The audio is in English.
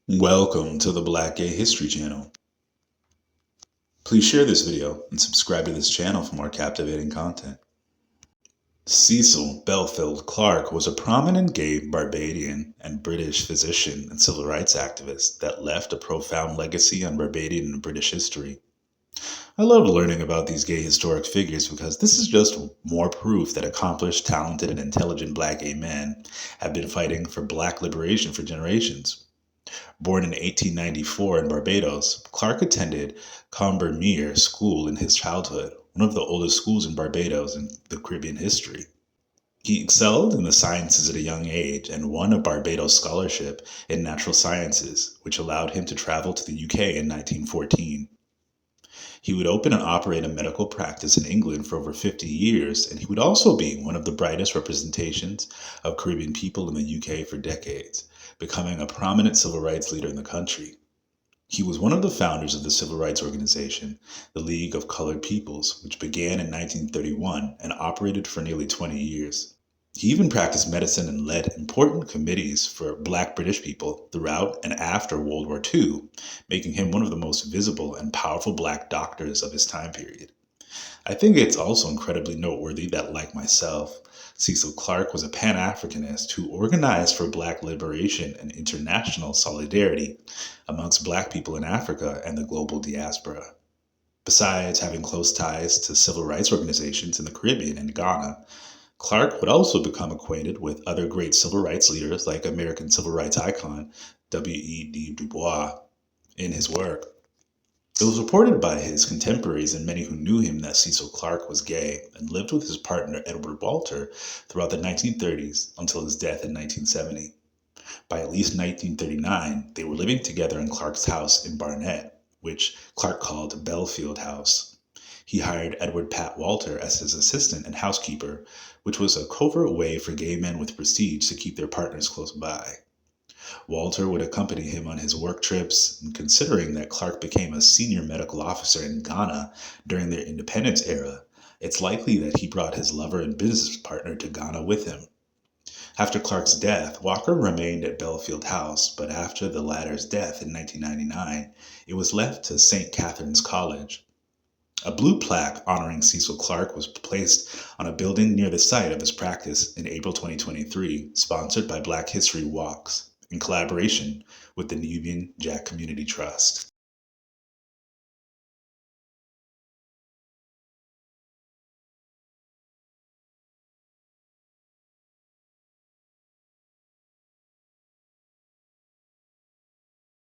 Welcome to the Black Gay History Channel. Please share this video and subscribe to this channel for more captivating content. Cecil Belfield Clarke was a prominent gay Barbadian and British physician and civil rights activist that left a profound legacy on Barbadian and British history. I love learning about these gay historic figures because this is just more proof that accomplished, talented, and intelligent black gay men have been fighting for black liberation for generations. Born in 1894 in Barbados, Clarke attended Combermere School in his childhood, one of the oldest schools in Barbados in the Caribbean history. He excelled in the sciences at a young age and won a Barbados scholarship in natural sciences, which allowed him to travel to the UK in 1914. He would open and operate a medical practice in England for over 50 years, and he would also be one of the brightest representations of Caribbean people in the UK for decades, becoming a prominent civil rights leader in the country. He was one of the founders of the civil rights organization, the League of Colored Peoples, which began in 1931 and operated for nearly 20 years. He even practiced medicine and led important committees for Black British people throughout and after World War II, making him one of the most visible and powerful Black doctors of his time period. I think it's also incredibly noteworthy that, like myself, Cecil Clarke was a Pan Africanist who organized for Black liberation and international solidarity amongst Black people in Africa and the global diaspora. Besides having close ties to civil rights organizations in the Caribbean and Ghana, Clarke would also become acquainted with other great civil rights leaders like American civil rights icon W.E.B. Du Bois in his work. It was reported by his contemporaries and many who knew him that Cecil Clarke was gay and lived with his partner Edward Walter throughout the 1930s until his death in 1970. By at least 1939, they were living together in Clarke's house in Barnet, which Clarke called Belfield House. He hired Edward Pat Walter as his assistant and housekeeper, which was a covert way for gay men with prestige to keep their partners close by. Walter would accompany him on his work trips, and considering that Clarke became a senior medical officer in Ghana during their independence era, it's likely that he brought his lover and business partner to Ghana with him. After Clarke's death, Walker remained at Belfield House, but after the latter's death in 1999, it was left to St. Catherine's College. A blue plaque honoring Cecil Clarke was placed on a building near the site of his practice in April 2023, sponsored by Black History Walks, in collaboration with the Nubian Jack Community Trust.